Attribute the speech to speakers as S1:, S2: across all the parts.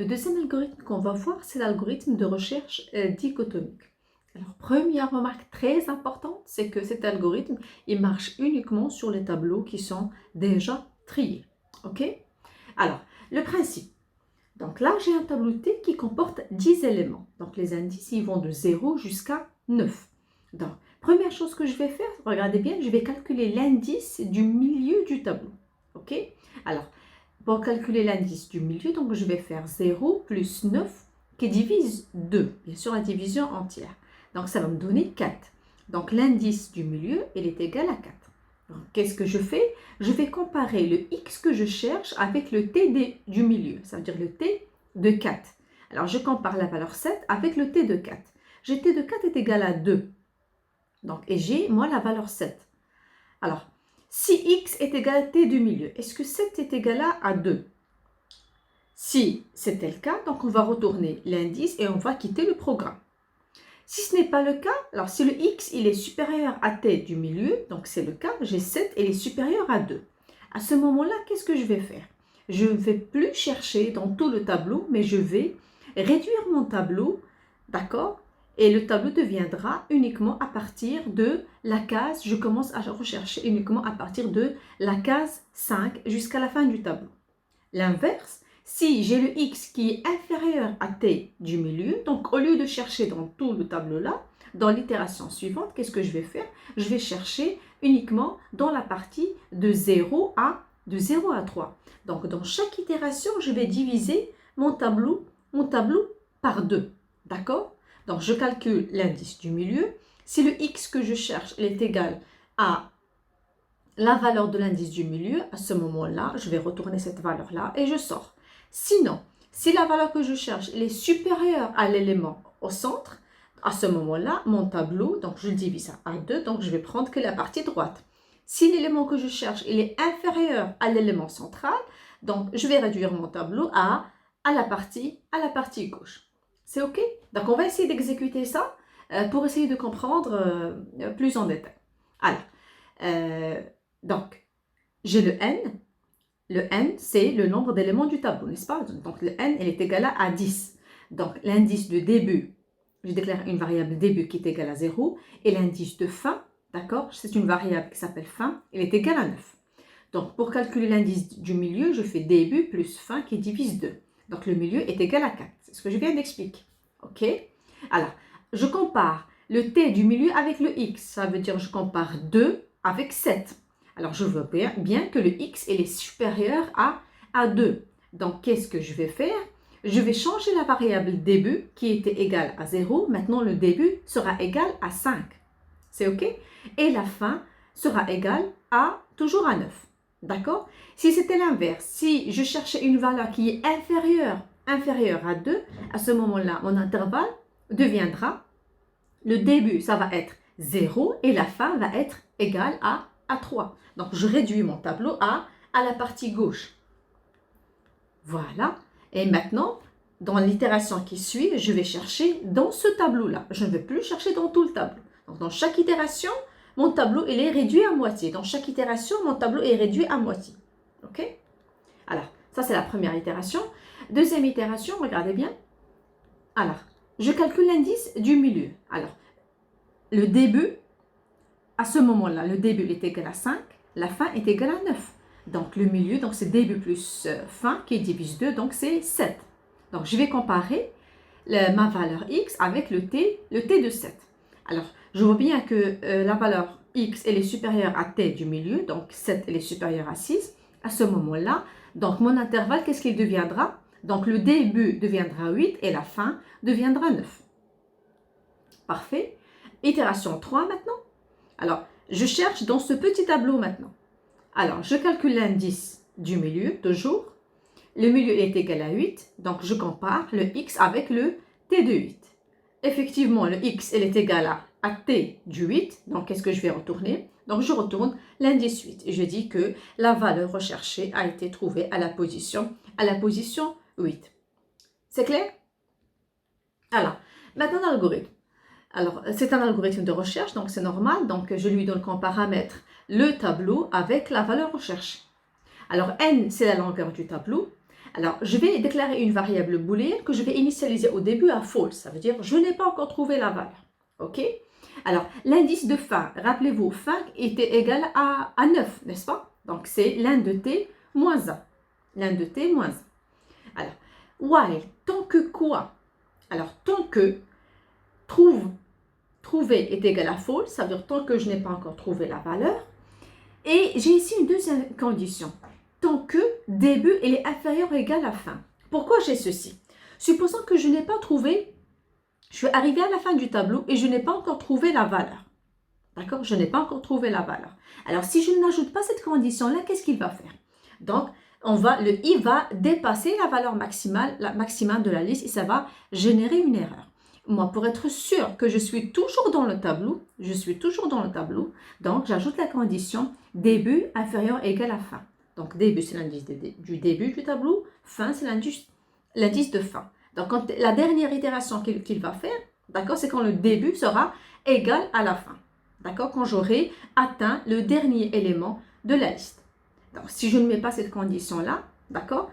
S1: Le deuxième algorithme qu'on va voir, c'est l'algorithme de recherche dichotomique. Alors, première remarque très importante, c'est que cet algorithme, il marche uniquement sur les tableaux qui sont déjà triés. OK? Alors, le principe. Donc là, j'ai un tableau T qui comporte 10 éléments. Donc, les indices, ils vont de 0 jusqu'à 9. Donc, première chose que je vais faire, regardez bien, je vais calculer l'indice du milieu du tableau. OK? Alors, pour calculer l'indice du milieu, donc je vais faire 0 plus 9 qui divise 2. Bien sûr, la division entière. Donc, ça va me donner 4. Donc, l'indice du milieu, il est égal à 4. Donc, qu'est-ce que je fais? Je vais comparer le x que je cherche avec le t du milieu. Ça veut dire le t de 4. Alors, je compare la valeur 7 avec le t de 4. J'ai t de 4 est égal à 2. Donc, et j'ai, moi, la valeur 7. Alors, si x est égal à t du milieu, est-ce que 7 est égal à 2? Si c'était le cas, donc on va retourner l'indice et on va quitter le programme. Si ce n'est pas le cas, alors si le x il est supérieur à t du milieu, donc c'est le cas, j'ai 7 et il est supérieur à 2. À ce moment-là, qu'est-ce que je vais faire? Je ne vais plus chercher dans tout le tableau, mais je vais réduire mon tableau, d'accord? Et le tableau deviendra uniquement à partir de la case, je commence à rechercher uniquement à partir de la case 5 jusqu'à la fin du tableau. L'inverse, si j'ai le x qui est inférieur à t du milieu, donc au lieu de chercher dans tout le tableau-là, dans l'itération suivante, qu'est-ce que je vais faire? Je vais chercher uniquement dans la partie de 0 à 3. Donc dans chaque itération, je vais diviser mon tableau par 2. D'accord? Donc je calcule l'indice du milieu. Si le x que je cherche est égal à la valeur de l'indice du milieu, à ce moment-là, je vais retourner cette valeur-là et je sors. Sinon, si la valeur que je cherche est supérieure à l'élément au centre, à ce moment-là, mon tableau, donc je le divise à 2, donc je vais prendre que la partie droite. Si l'élément que je cherche il est inférieur à l'élément central, donc je vais réduire mon tableau à la partie gauche. C'est OK? Donc on va essayer d'exécuter ça pour essayer de comprendre plus en détail. Alors, donc, j'ai le n. Le n, c'est le nombre d'éléments du tableau, n'est-ce pas? Donc, le n, il est égal à 10. Donc, l'indice de début, je déclare une variable début qui est égale à 0. Et l'indice de fin, d'accord? C'est une variable qui s'appelle fin, il est égal à 9. Donc, pour calculer l'indice du milieu, je fais début plus fin qui divise 2. Donc, le milieu est égal à 4. C'est ce que je viens d'expliquer. OK? Alors, je compare le t du milieu avec le x. Ça veut dire que je compare 2 avec 7. Alors, je vois bien que le x il est supérieur à 2. Donc, qu'est-ce que je vais faire? Je vais changer la variable début qui était égale à 0. Maintenant, le début sera égal à 5. C'est OK? Et la fin sera égale toujours à 9. D'accord? Si c'était l'inverse, si je cherchais une valeur qui est inférieure à 2, à ce moment-là, mon intervalle deviendra, le début, ça va être 0 et la fin va être égale à 3. Donc, je réduis mon tableau à la partie gauche. Voilà. Et maintenant, dans l'itération qui suit, je vais chercher dans ce tableau-là. Je ne vais plus chercher dans tout le tableau. Donc, dans chaque itération, mon tableau il est réduit à moitié. Dans chaque itération, mon tableau est réduit à moitié. OK? Alors, ça, c'est la première itération. Deuxième itération, regardez bien. Alors, je calcule l'indice du milieu. Alors, le début, à ce moment-là, le début est égal à 5, la fin est égale à 9. Donc, le milieu, donc c'est début plus fin qui divise 2, donc c'est 7. Donc, je vais comparer ma valeur x avec le t de 7. Alors, je vois bien que la valeur x, elle est supérieure à t du milieu, donc 7, elle est supérieure à 6. À ce moment-là, donc mon intervalle, qu'est-ce qu'il deviendra? Donc, le début deviendra 8 et la fin deviendra 9. Parfait. Itération 3 maintenant. Alors, je cherche dans ce petit tableau maintenant. Alors, je calcule l'indice du milieu, toujours. Le milieu est égal à 8, donc je compare le x avec le t de 8. Effectivement, le x il est égal à t du 8, donc qu'est-ce que je vais retourner? Donc, je retourne l'indice 8 et je dis que la valeur recherchée a été trouvée à la position 8. C'est clair? Alors, maintenant l'algorithme. Alors, c'est un algorithme de recherche, donc c'est normal. Donc, je lui donne comme paramètre le tableau avec la valeur recherchée. Alors, n, c'est la longueur du tableau. Alors, je vais déclarer une variable booléenne que je vais initialiser au début à false. Ça veut dire je n'ai pas encore trouvé la valeur. OK? Alors, l'indice de fin, rappelez-vous, fin était égal à 9, n'est-ce pas? Donc, c'est l'un de t moins 1. L'un de t moins 1. Alors, while, tant que quoi? Alors, tant que trouver est égal à false, ça veut dire tant que je n'ai pas encore trouvé la valeur. Et j'ai ici une deuxième condition. Tant que début est inférieur ou égal à fin. Pourquoi j'ai ceci? Supposons que je n'ai pas trouvé, je suis arrivée à la fin du tableau et je n'ai pas encore trouvé la valeur. D'accord? Je n'ai pas encore trouvé la valeur. Alors, si je n'ajoute pas cette condition-là, qu'est-ce qu'il va faire? Donc, le i va dépasser la valeur maximale de la liste et ça va générer une erreur. Moi, pour être sûr que je suis toujours dans le tableau, donc j'ajoute la condition début inférieur égal à fin. Donc, début, c'est l'indice du début du tableau, fin, c'est l'indice de fin. Donc, la dernière itération qu'il va faire, d'accord, c'est quand le début sera égal à la fin. D'accord, quand j'aurai atteint le dernier élément de la liste. Donc, si je ne mets pas cette condition-là, d'accord,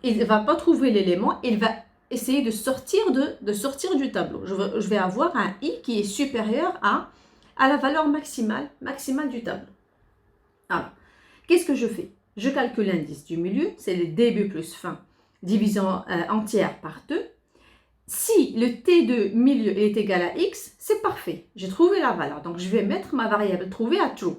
S1: il ne va pas trouver l'élément, il va essayer de sortir du tableau. Je vais avoir un i qui est supérieur à la valeur maximale du tableau. Alors, qu'est-ce que je fais? Je calcule l'indice du milieu, c'est le début plus fin, division entière par 2. Si le t de milieu est égal à x, c'est parfait. J'ai trouvé la valeur. Donc, je vais mettre ma variable trouver à true.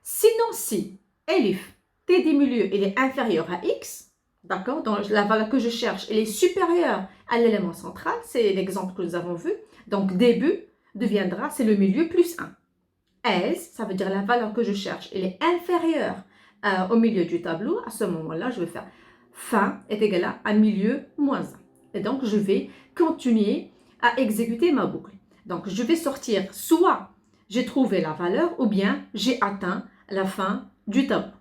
S1: Sinon, si elif, t du milieu, il est inférieur à x, d'accord, donc la valeur que je cherche, elle est supérieure à l'élément central, c'est l'exemple que nous avons vu. Donc, début deviendra, c'est le milieu plus 1. As, ça veut dire la valeur que je cherche, elle est inférieure au milieu du tableau. À ce moment-là, je vais faire fin est égal à milieu moins 1. Et donc, je vais continuer à exécuter ma boucle. Donc, je vais sortir soit j'ai trouvé la valeur ou bien j'ai atteint la fin du tableau.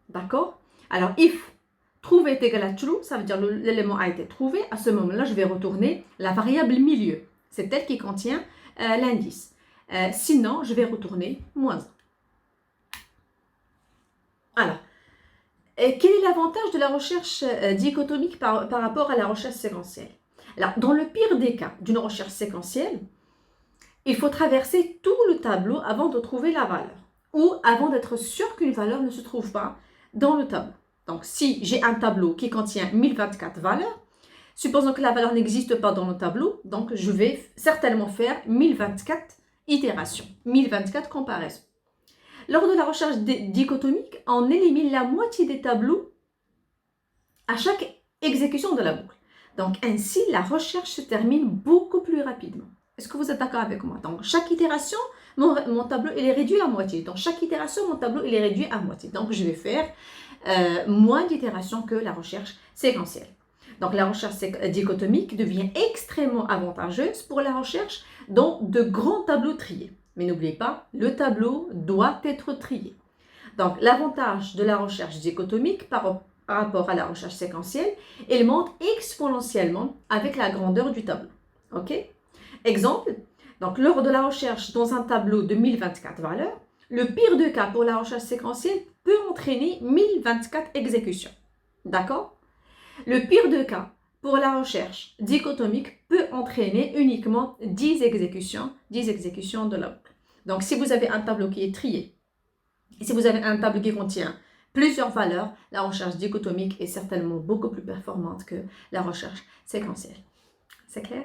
S1: D'accord? Alors, if trouver est égal à true, ça veut dire l'élément a été trouvé. À ce moment-là, je vais retourner la variable milieu. C'est elle qui contient l'indice. Sinon, je vais retourner moins 1. Alors, quel est l'avantage de la recherche dichotomique par rapport à la recherche séquentielle? Alors, dans le pire des cas d'une recherche séquentielle, il faut traverser tout le tableau avant de trouver la valeur ou avant d'être sûr qu'une valeur ne se trouve pas dans le tableau. Donc, si j'ai un tableau qui contient 1024 valeurs, supposons que la valeur n'existe pas dans le tableau, donc je vais certainement faire 1024 itérations, 1024 comparaisons. Lors de la recherche dichotomique, on élimine la moitié des tableaux à chaque exécution de la boucle. Donc ainsi, la recherche se termine beaucoup plus rapidement. Est-ce que vous êtes d'accord avec moi? Donc chaque itération, mon tableau il est réduit à moitié. Dans chaque itération, mon tableau il est réduit à moitié. Donc je vais faire moins d'itérations que la recherche séquentielle. Donc la recherche dichotomique devient extrêmement avantageuse pour la recherche dans de grands tableaux triés. Mais n'oubliez pas, le tableau doit être trié. Donc l'avantage de la recherche dichotomique par rapport à la recherche séquentielle, elle monte exponentiellement avec la grandeur du tableau. Ok? Exemple, donc lors de la recherche dans un tableau de 1024 valeurs, le pire des cas pour la recherche séquentielle peut entraîner 1024 exécutions. D'accord? Le pire des cas pour la recherche dichotomique peut entraîner uniquement 10 exécutions de la boucle. Donc, si vous avez un tableau qui est trié, et si vous avez un tableau qui contient plusieurs valeurs, la recherche dichotomique est certainement beaucoup plus performante que la recherche séquentielle. C'est clair?